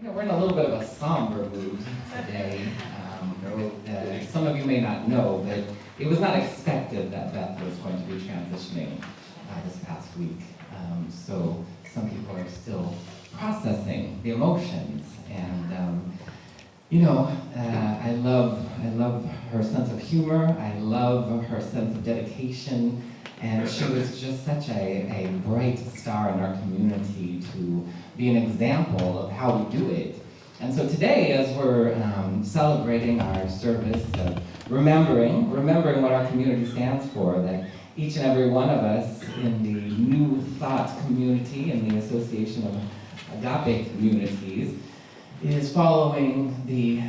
We're in a little bit of a somber mood today. Some of you may not know, but it was not expected that Beth was going to be transitioning this past week. So some people are still processing the emotions. And I love her sense of humor. I love her sense of dedication. And she was just such a bright star in our community to be an example of how we do it. And so today, as we're celebrating our service of remembering what our community stands for, that each and every one of us in the New Thought community and the Association of Agape Communities is following the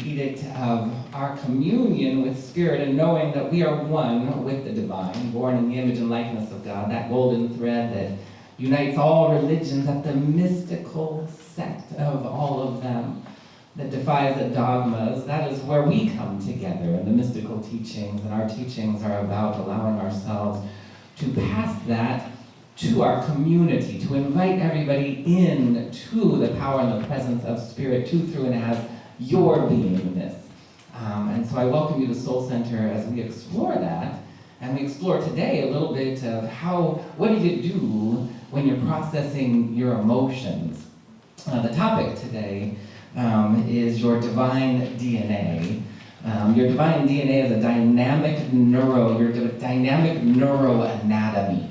edict of our communion with Spirit and knowing that we are one with the divine, born in the image and likeness of God, that golden thread that unites all religions at the mystical sect of all of them, that defies the dogmas. That is where we come together in the mystical teachings, and our teachings are about allowing ourselves to pass that to our community, to invite everybody in to the power and the presence of Spirit, to, through, and as your beingness. And so I welcome you to Soul Center as we explore that. And we explore today a little bit of what do you do when you're processing your emotions? The topic today is your divine DNA. Your divine DNA is a dynamic neuroanatomy,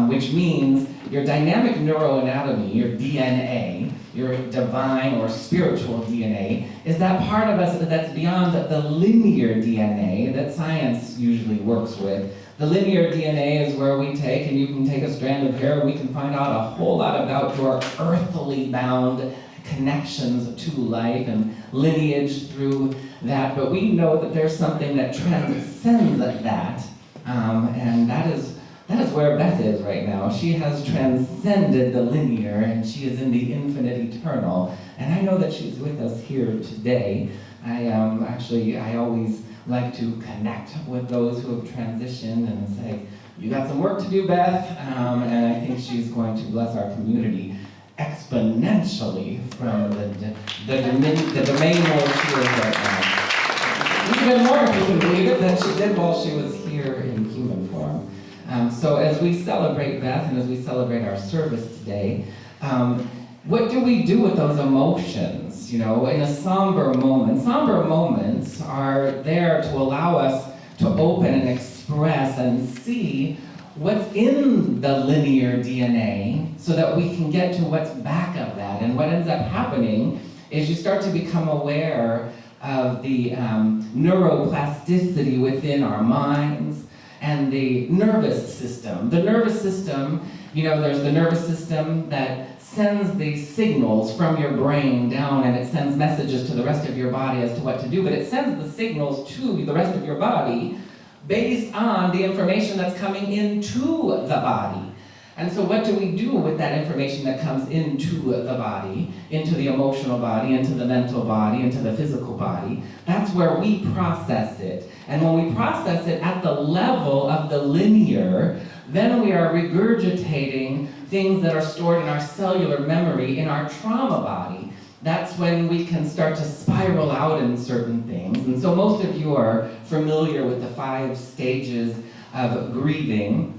which means your dynamic neuroanatomy, your DNA, your divine or spiritual DNA, is that part of us that's beyond the linear DNA that science usually works with. The linear DNA is where we take, and you can take a strand of hair, we can find out a whole lot about your earthly bound connections to life and lineage through that, but we know that there's something that transcends that, and that is where Beth is right now. She has transcended the linear, and she is in the infinite eternal. And I know that she's with us here today. I always like to connect with those who have transitioned and say, you got some work to do, Beth. And I think she's going to bless our community exponentially from the domain where she is right now. Even more, if you can believe it, than she did while she was here in human form. So as we celebrate Beth and as we celebrate our service today, what do we do with those emotions? In a somber moment. Somber moments are there to allow us to open and express and see what's in the linear DNA so that we can get to what's back of that. And what ends up happening is you start to become aware of the neuroplasticity within our minds, and the nervous system. The nervous system, there's the nervous system that sends these signals from your brain down, and it sends messages to the rest of your body as to what to do, but it sends the signals to the rest of your body based on the information that's coming into the body. And so what do we do with that information that comes into the body, into the emotional body, into the mental body, into the physical body? That's where we process it. And when we process it at the level of the linear, then we are regurgitating things that are stored in our cellular memory in our trauma body. That's when we can start to spiral out in certain things. And so most of you are familiar with the 5 stages of grieving,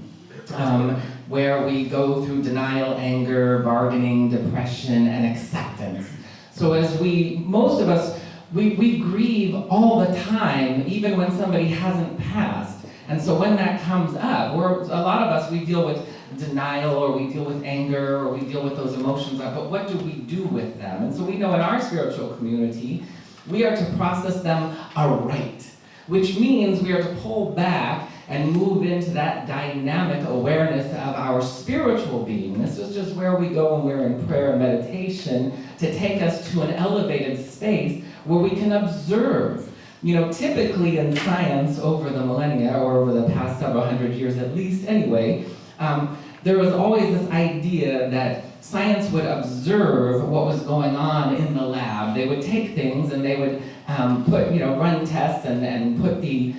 where we go through denial, anger, bargaining, depression, and acceptance. So as most of us, we grieve all the time, even when somebody hasn't passed. And so when that comes up, a lot of us, we deal with denial, or we deal with anger, or we deal with those emotions, but what do we do with them? And so we know in our spiritual community, we are to process them aright, which means we are to pull back and move into that dynamic awareness of our spiritual being. This is just where we go when we're in prayer and meditation, to take us to an elevated space where we can observe. Typically in science over the millennia, or over the past several hundred years at least anyway, there was always this idea that science would observe what was going on in the lab. They would take things and they would run tests and put the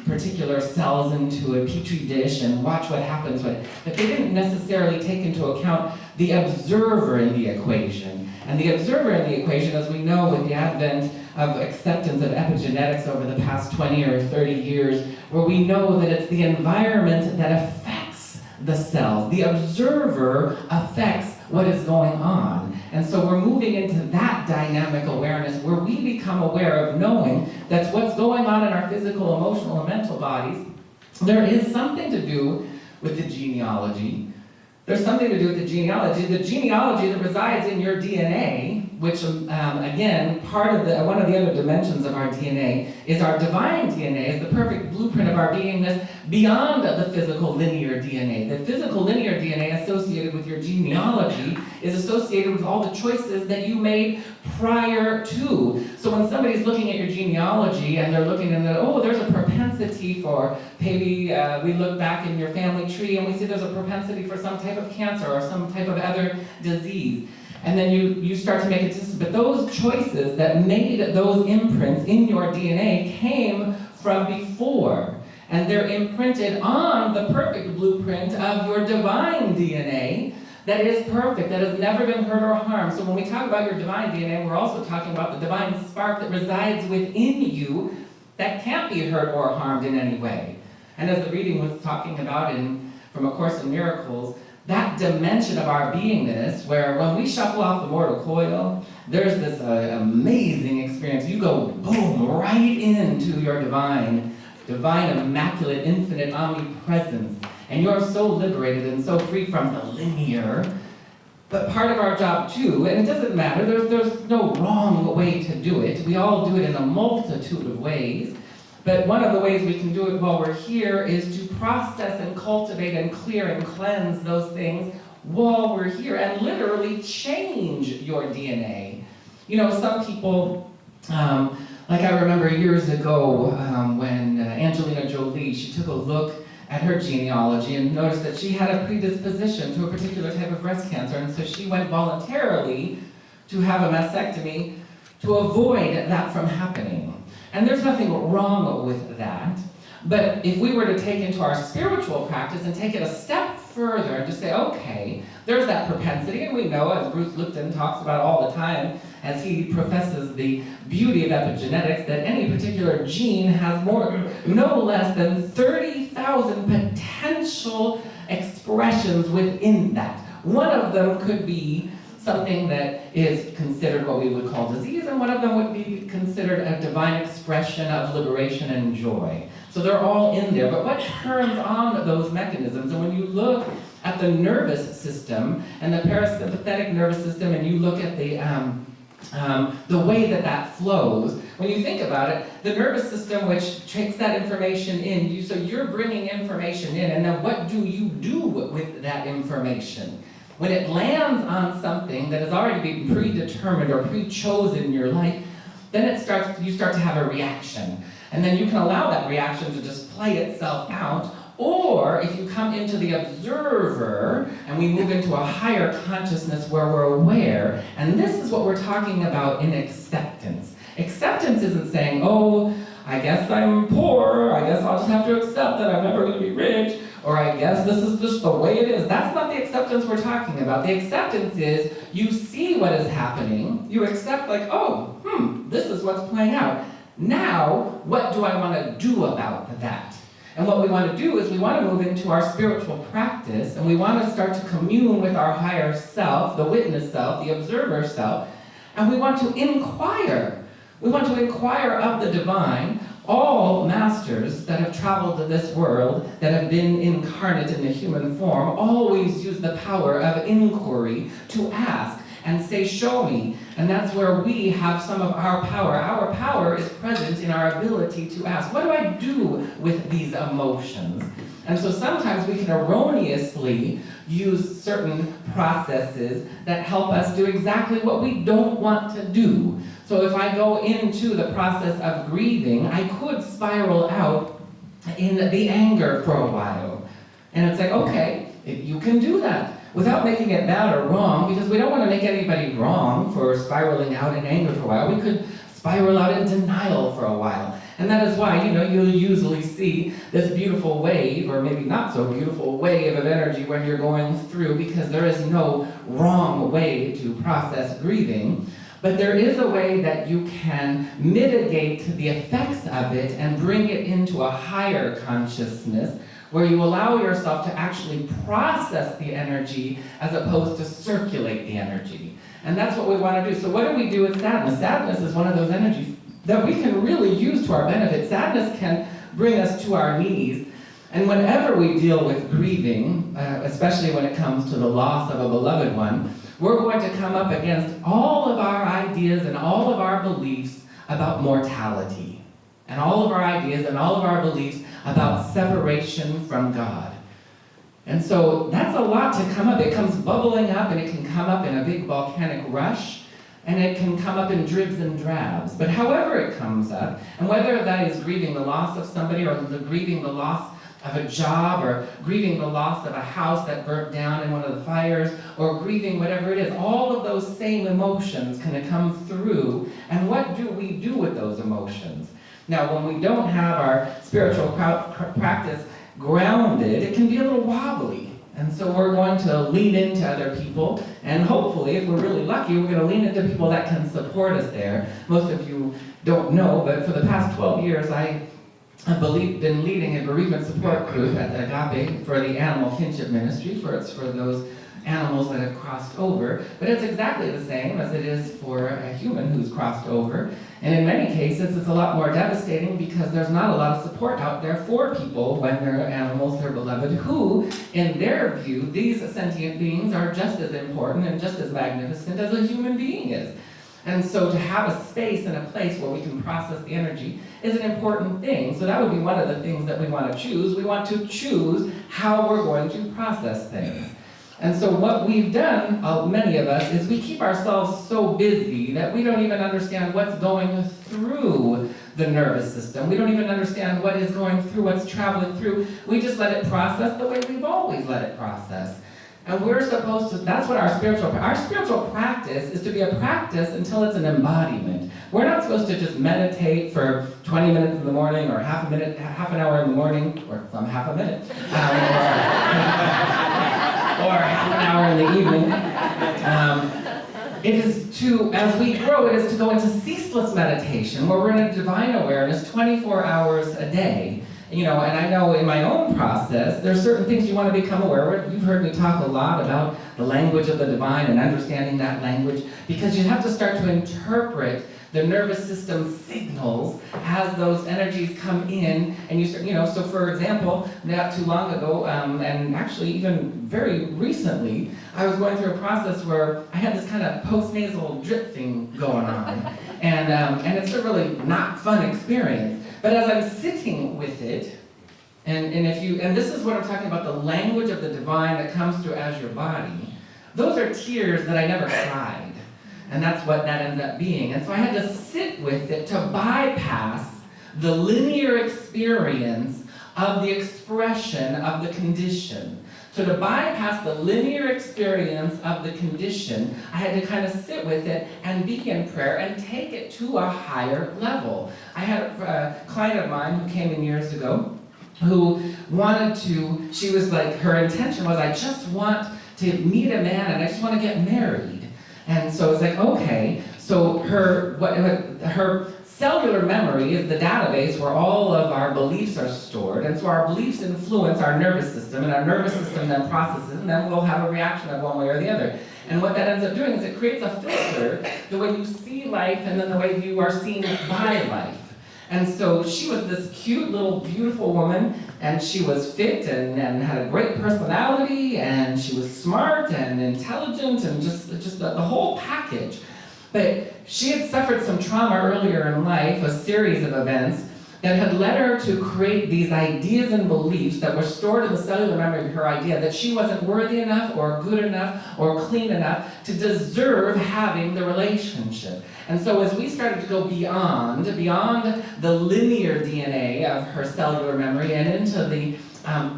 particular cells into a petri dish and watch what happens with it. But they didn't necessarily take into account the observer in the equation. And the observer in the equation, as we know with the advent of acceptance of epigenetics over the past 20 or 30 years, where we know that it's the environment that affects the cells. The observer affects what is going on. And so we're moving into that dynamic awareness where we become aware of knowing that what's going on in our physical, emotional, and mental bodies, there is something to do with the genealogy. There's something to do with the genealogy that resides in your DNA, which, again, one of the other dimensions of our DNA is our divine DNA, is the perfect blueprint of our beingness beyond the physical linear DNA. The physical linear DNA associated with your genealogy is associated with all the choices that you made prior to. So when somebody's looking at your genealogy and they're looking and oh, there's a propensity for, maybe we look back in your family tree and we see there's a propensity for some type of cancer or some type of other disease. And then you start to make a decision. But those choices that made those imprints in your DNA came from before. And they're imprinted on the perfect blueprint of your divine DNA that is perfect, that has never been hurt or harmed. So when we talk about your divine DNA, we're also talking about the divine spark that resides within you that can't be hurt or harmed in any way. And as the reading was talking about from A Course in Miracles, that dimension of our beingness, where when we shuffle off the mortal coil, there's this amazing experience. You go, boom, right into your divine, immaculate, infinite omnipresence. And you're so liberated and so free from the linear. But part of our job too, and it doesn't matter, there's no wrong way to do it. We all do it in a multitude of ways. But one of the ways we can do it while we're here is to process and cultivate and clear and cleanse those things while we're here and literally change your DNA. You know, some people, like I remember years ago when Angelina Jolie, she took a look at her genealogy and noticed that she had a predisposition to a particular type of breast cancer, and so she went voluntarily to have a mastectomy to avoid that from happening. And there's nothing wrong with that. But if we were to take into our spiritual practice and take it a step further and just say, okay, there's that propensity, and we know, as Bruce Lipton talks about all the time, as he professes the beauty of epigenetics, that any particular gene has no less than 30,000 potential expressions within that. One of them could be something that is considered what we would call disease, and one of them would be considered a divine expression of liberation and joy. So they're all in there, but what turns on those mechanisms? And when you look at the nervous system and the parasympathetic nervous system, and you look at the way that flows, when you think about it, the nervous system, which takes that information in, so you're bringing information in, and then what do you do with that information? When it lands on something that has already been predetermined or pre-chosen in your life, then you start to have a reaction. And then you can allow that reaction to just play itself out. Or if you come into the observer and we move into a higher consciousness where we're aware, and this is what we're talking about in acceptance. Acceptance isn't saying, oh, I guess I'm poor, I guess I'll just have to accept that I'm never going to be rich, or I guess this is just the way it is. That's not the acceptance we're talking about. The acceptance is you see what is happening, you accept like, oh, this is what's playing out. Now, what do I want to do about that? And what we want to do is we want to move into our spiritual practice, and we want to start to commune with our higher self, the witness self, the observer self, and we want to inquire. We want to inquire of the divine. All masters that have traveled to this world, that have been incarnate in the human form, always use the power of inquiry to ask and say, show me. And that's where we have some of our power. Our power is present in our ability to ask, what do I do with these emotions? And so sometimes we can erroneously use certain processes that help us do exactly what we don't want to do. So if I go into the process of grieving, I could spiral out in the anger for a while. And it's like, okay, you can do that without making it bad or wrong, because we don't want to make anybody wrong for spiraling out in anger for a while. We could spiral out in denial for a while. And that is why, you'll usually see this beautiful wave, or maybe not so beautiful wave of energy when you're going through, because there is no wrong way to process grieving. But there is a way that you can mitigate the effects of it and bring it into a higher consciousness, where you allow yourself to actually process the energy as opposed to circulate the energy. And that's what we want to do. So what do we do with sadness? Sadness is one of those energies that we can really use to our benefit. Sadness can bring us to our knees. And whenever we deal with grieving, especially when it comes to the loss of a beloved one, we're going to come up against all of our ideas and all of our beliefs about mortality, and all of our ideas and all of our beliefs about separation from God. And so that's a lot to come up. It comes bubbling up, and it can come up in a big volcanic rush, and it can come up in dribs and drabs. But however it comes up, and whether that is grieving the loss of somebody, or grieving the loss of a job, or grieving the loss of a house that burnt down in one of the fires, or grieving whatever it is, all of those same emotions can come through. And what do we do with those emotions? Now, when we don't have our spiritual practice grounded, it can be a little wobbly. And so we're going to lean into other people, and hopefully, if we're really lucky, we're going to lean into people that can support us there. Most of you don't know, but for the past 12 years, I have been leading a bereavement support group at the Agape for the Animal Kinship Ministry, for those animals that have crossed over. But it's exactly the same as it is for a human who's crossed over. And in many cases, it's a lot more devastating, because there's not a lot of support out there for people when they're animals, their beloved, who, in their view, these sentient beings are just as important and just as magnificent as a human being is. And so to have a space and a place where we can process the energy is an important thing. So that would be one of the things that we want to choose. We want to choose how we're going to process things. And so what we've done, many of us, is we keep ourselves so busy that we don't even understand what's going through the nervous system. We don't even understand what is going through, what's traveling through. We just let it process the way we've always let it process. And we're supposed to, that's what our spiritual practice is, to be a practice until it's an embodiment. We're not supposed to just meditate for 20 minutes in the morning, or half an hour in the morning, or some half a minute, or half an hour in the evening. It is to, as we grow, it is to go into ceaseless meditation, where we're in a divine awareness 24 hours a day. And I know in my own process, there's certain things you want to become aware of. You've heard me talk a lot about the language of the divine and understanding that language, because you have to start to interpret the nervous system signals as those energies come in, and you start, so for example, not too long ago, and actually even very recently, I was going through a process where I had this kind of postnasal drip thing going on, and it's a really not fun experience. But as I'm sitting with it, and this is what I'm talking about, the language of the divine that comes through as your body, those are tears that I never cried. And that's what that ends up being. And so I had to sit with it to bypass the linear experience of the expression of the condition. So to bypass the linear experience of the condition, I had to kind of sit with it and be in prayer and take it to a higher level. I had a client of mine who came in years ago who wanted to, she was like, her intention was, I just want to meet a man and I just want to get married. And so it's like, okay, so her cellular memory is the database where all of our beliefs are stored, and so our beliefs influence our nervous system, and our nervous system then processes, and then we'll have a reaction of one way or the other. And what that ends up doing is it creates a filter, the way you see life and then the way you are seen by life. And so she was this cute little beautiful woman, and she was fit and had a great personality, and she was smart and intelligent and just the whole package. But she had suffered some trauma earlier in life, a series of events that had led her to create these ideas and beliefs that were stored in the cellular memory of her idea that she wasn't worthy enough or good enough or clean enough to deserve having the relationship. And so as we started to go beyond the linear DNA of her cellular memory and into the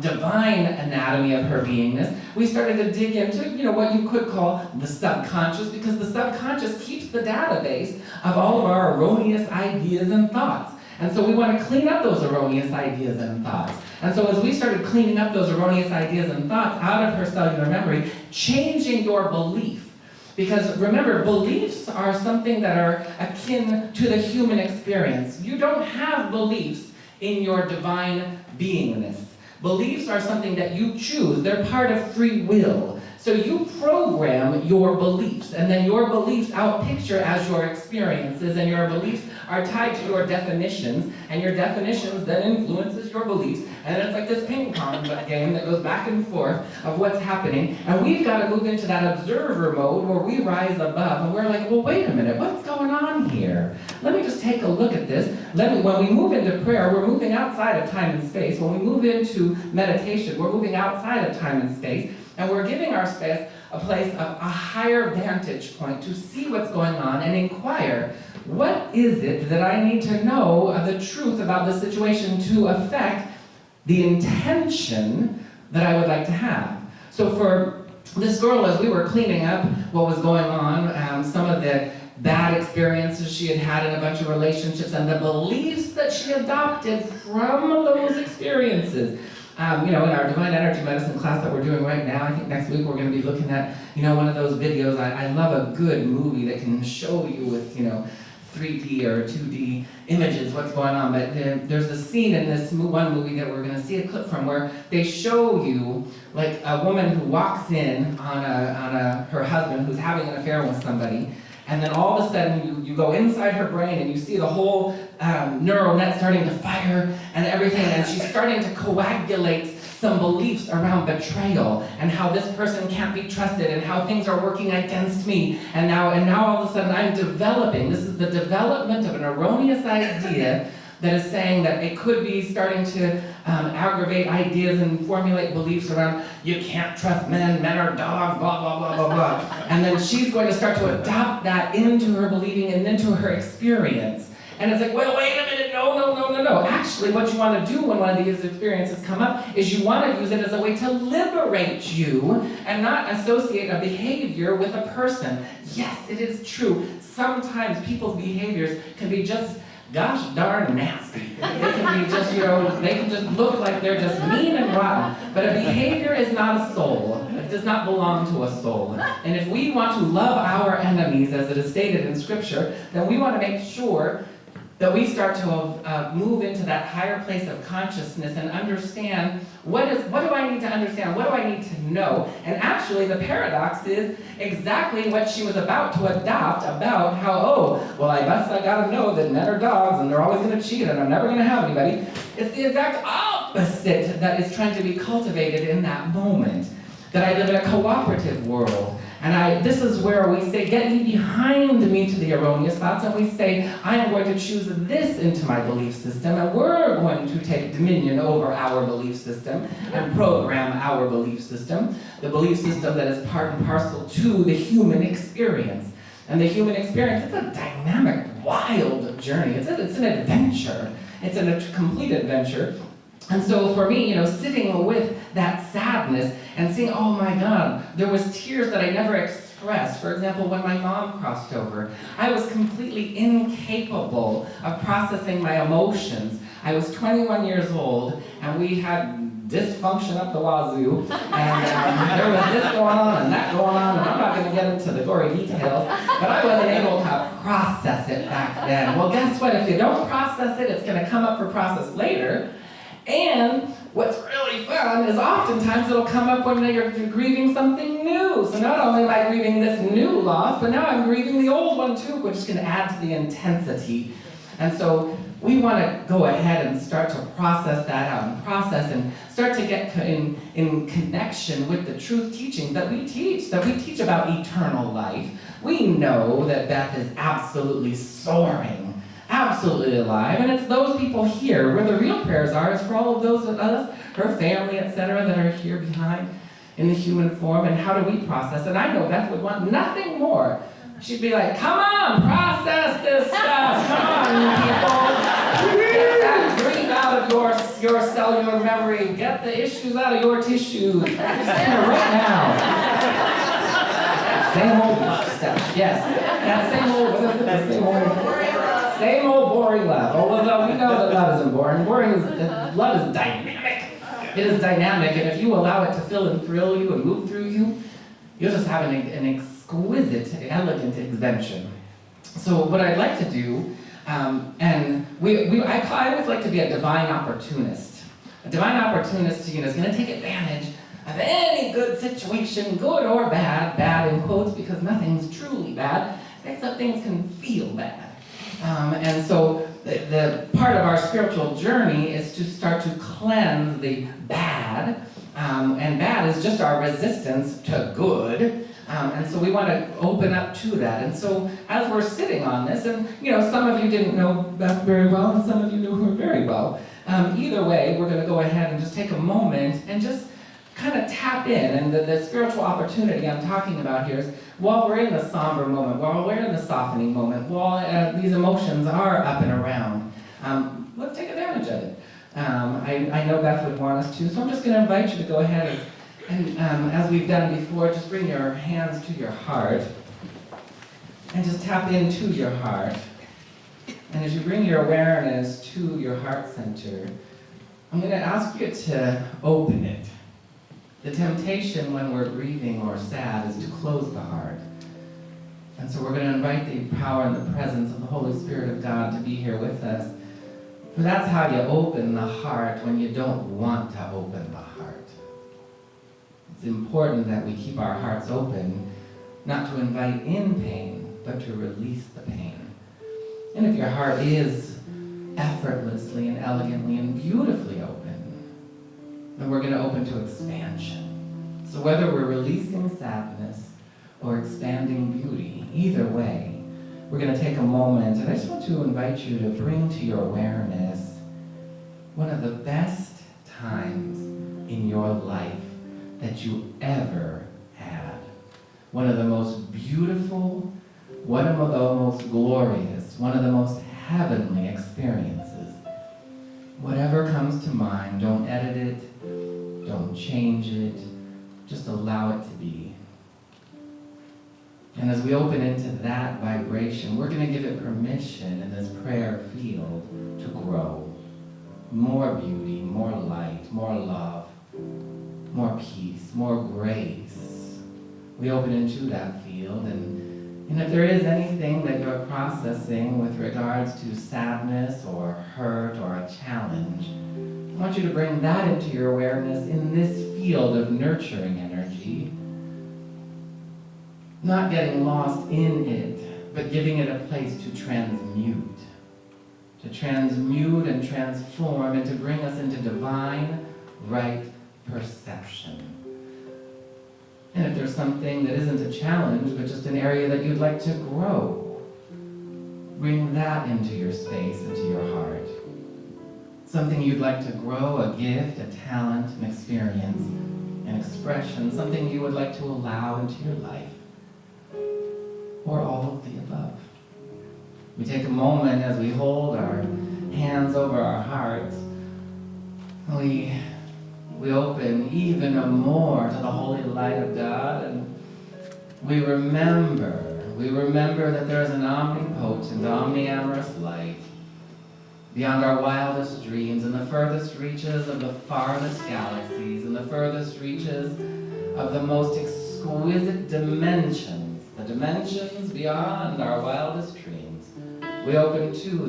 divine anatomy of her beingness, we started to dig into, what you could call the subconscious, because the subconscious keeps the database of all of our erroneous ideas and thoughts. And so we want to clean up those erroneous ideas and thoughts. And so as we started cleaning up those erroneous ideas and thoughts out of her cellular memory, changing your belief. Because remember, beliefs are something that are akin to the human experience. You don't have beliefs in your divine beingness. Beliefs are something that you choose. They're part of free will. So you program your beliefs, and then your beliefs outpicture as your experiences, and your beliefs are tied to your definitions, and your definitions then influences your beliefs, and it's like this ping pong game that goes back and forth of what's happening, and we've got to move into that observer mode where we rise above, and we're like, well, wait a minute, what's going on here? Let me just take a look at this. When we move into prayer, we're moving outside of time and space. When we move into meditation, we're moving outside of time and space, and we're giving our space a place of a higher vantage point to see what's going on and inquire, what is it that I need to know of the truth about the situation to affect the intention that I would like to have? So for this girl, as we were cleaning up what was going on, some of the bad experiences she had had in a bunch of relationships and the beliefs that she adopted from those experiences. In our Divine Energy Medicine class that we're doing right now, I think next week we're going to be looking at, one of those videos. I love a good movie that can show you with, 3D or 2D images what's going on. But there's a scene in this one movie that we're going to see a clip from where they show you like a woman who walks in on her husband who's having an affair with somebody. And then all of a sudden, you go inside her brain and you see the whole neural net starting to fire and everything, and she's starting to coagulate some beliefs around betrayal and how this person can't be trusted and how things are working against me. And now all of a sudden I'm developing. This is the development of an erroneous idea that is saying that it could be starting to aggravate ideas and formulate beliefs around, you can't trust men are dogs, blah, blah, blah, blah, blah. And then she's going to start to adopt that into her believing and into her experience. And it's like, well, wait a minute, no. Actually, what you want to do when one of these experiences come up is you want to use it as a way to liberate you and not associate a behavior with a person. Yes, it is true. Sometimes people's behaviors can be just gosh darn nasty. They can be just, they can just look like they're just mean and rotten. But a behavior is not a soul. It does not belong to a soul. And if we want to love our enemies, as it is stated in Scripture, then we want to make sure that we start to move into that higher place of consciousness and understand what do I need to understand? What do I need to know? And actually, the paradox is exactly what she was about to adopt about how, I guess I gotta know that men are dogs and they're always gonna cheat and I'm never gonna have anybody. It's the exact opposite that is trying to be cultivated in that moment. That I live in a cooperative world. And this is where we say, get me behind me to the erroneous thoughts, and we say, I am going to choose this into my belief system, and we're going to take dominion over our belief system and program our belief system, the belief system that is part and parcel to the human experience. And the human experience, it's a dynamic, wild journey. It's an adventure. It's a complete adventure. And so for me, sitting with that sadness and seeing, oh my God, there was tears that I never expressed. For example, when my mom crossed over, I was completely incapable of processing my emotions. I was 21 years old, and we had dysfunction up the wazoo, and there was this going on and that going on, and I'm not going to get into the gory details, but I wasn't able to process it back then. Well, guess what? If you don't process it, it's going to come up for process later. And what's really fun is oftentimes it'll come up when you're grieving something new. So not only am I grieving this new loss, but now I'm grieving the old one too, which is going to add to the intensity. And so we want to go ahead and start to process that out and start to get in connection with the truth teachings that we teach about eternal life. We know that Beth is absolutely soaring. Absolutely alive, and it's those people here where the real prayers are. It's for all of those of us, her family, etc., that are here behind in the human form. And how do we process? And I know Beth would want nothing more. She'd be like, "Come on, process this stuff. Come on, you people, get that grief out of yourself tell your memory, get the issues out of your tissue. Right now. Same old stuff. Yes. That same old, what is it? The same old boring love. Although we know that love isn't boring. Love is dynamic. It is dynamic, and if you allow it to fill and thrill you and move through you, you'll just have an exquisite, elegant adventure. So what I'd like to do, and I always like to be a divine opportunist. A divine opportunist, is going to take advantage of any good situation, good or bad, bad in quotes, because nothing's truly bad, except things can feel bad. And so the part of our spiritual journey is to start to cleanse the bad, and bad is just our resistance to good. And so we want to open up to that. And so as we're sitting on this, and some of you didn't know Beth very well, and some of you knew her very well. Either way, we're going to go ahead and just take a moment and just kind of tap in. And the spiritual opportunity I'm talking about here is while we're in the somber moment, while we're in the softening moment, while these emotions are up and around, let's take advantage of it. I know Beth would want us to, so I'm just going to invite you to go ahead and as we've done before, just bring your hands to your heart and just tap into your heart. And as you bring your awareness to your heart center, I'm going to ask you to open it. The temptation when we're grieving or sad is to close the heart. And so we're going to invite the power and the presence of the Holy Spirit of God to be here with us. For that's how you open the heart when you don't want to open the heart. It's important that we keep our hearts open, not to invite in pain, but to release the pain. And if your heart is effortlessly and elegantly and beautifully open, then we're going to open to expansion. So whether we're releasing sadness or expanding beauty, either way, we're going to take a moment, and I just want to invite you to bring to your awareness one of the best times in your life that you ever had. One of the most beautiful, one of the most glorious, one of the most heavenly experiences. Whatever comes to mind, don't edit it, don't change it, just allow it to be. And as we open into that vibration, we're going to give it permission in this prayer field to grow. More beauty, more light, more love, more peace, more grace. We open into that field, and if there is anything that you're processing with regards to sadness or hurt or a challenge, I want you to bring that into your awareness in this field of nurturing energy. Not getting lost in it, but giving it a place to transmute and transform, and to bring us into divine, right perception. And if there's something that isn't a challenge, but just an area that you'd like to grow, bring that into your space, into your heart. Something you'd like to grow, a gift, a talent, an experience, an expression, something you would like to allow into your life. Or all of the above. We take a moment as we hold our hands over our hearts. We open even more to the holy light of God, and we remember that there is an omnipotent, omniamorous light beyond our wildest dreams, in the furthest reaches of the farthest galaxies, in the furthest reaches of the most exquisite dimensions, the dimensions beyond our wildest dreams. We open to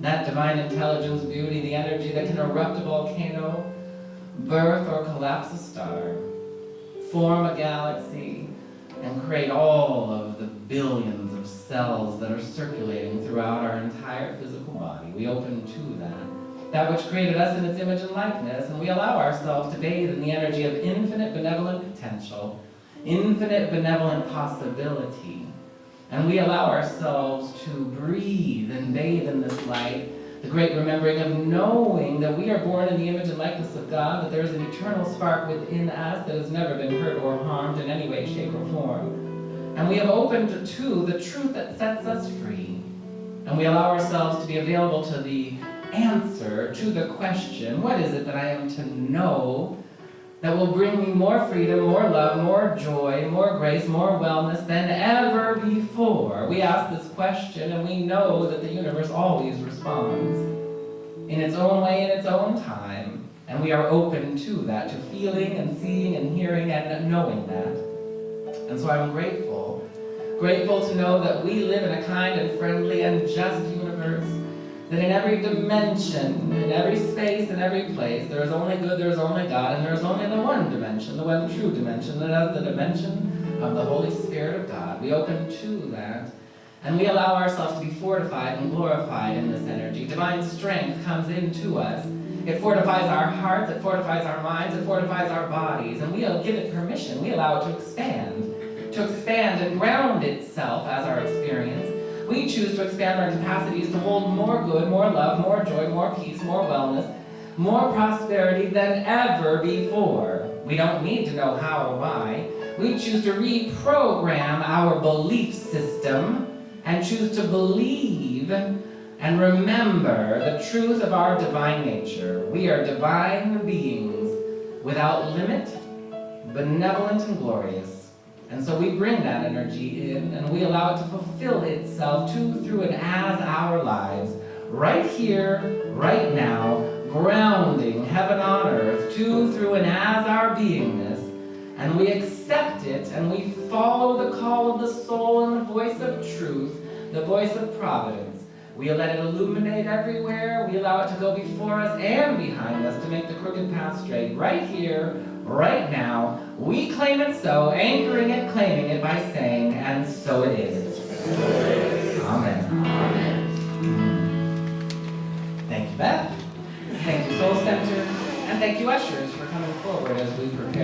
that divine intelligence, beauty, the energy that can erupt a volcano, birth or collapse a star, form a galaxy, and create all of the billions of cells that are circulating throughout our entire physical body. We open to that which created us in its image and likeness, and we allow ourselves to bathe in the energy of infinite benevolent potential, infinite benevolent possibility. And we allow ourselves to breathe and bathe in this light, the great remembering of knowing that we are born in the image and likeness of God, that there is an eternal spark within us that has never been hurt or harmed in any way, shape, or form. And we have opened to the truth that sets us free. And we allow ourselves to be available to the answer to the question, what is it that I am to know that will bring me more freedom, more love, more joy, more grace, more wellness than ever before? We ask this question and we know that the universe always responds in its own way, in its own time. And we are open to that, to feeling and seeing and hearing and knowing that. And so I'm grateful to know that we live in a kind and friendly and just universe, that in every dimension, in every space, in every place, there is only good, there is only God, and there is only the one dimension, the one true dimension, that is the dimension of the Holy Spirit of God. We open to that, and we allow ourselves to be fortified and glorified in this energy. Divine strength comes into us. It fortifies our hearts, it fortifies our minds, it fortifies our bodies, and we give it permission. We allow it to expand and ground itself as our experience. We choose to expand our capacities to hold more good, more love, more joy, more peace, more wellness, more prosperity than ever before. We don't need to know how or why. We choose to reprogram our belief system and choose to believe and remember the truth of our divine nature. We are divine beings without limit, benevolent and glorious. And so we bring that energy in and we allow it to fulfill itself to, through, and as our lives, right here, right now, grounding heaven on earth, to, through, and as our beingness. And we accept it and we follow the call of the soul and the voice of truth, the voice of providence. We let it illuminate everywhere. We allow it to go before us and behind us to make the crooked path straight. Right here, right now, we claim it so, anchoring it, claiming it by saying, and so it is. Amen. Thank you, Beth. Thank you, Soul Center. And thank you, ushers, for coming forward as we prepare.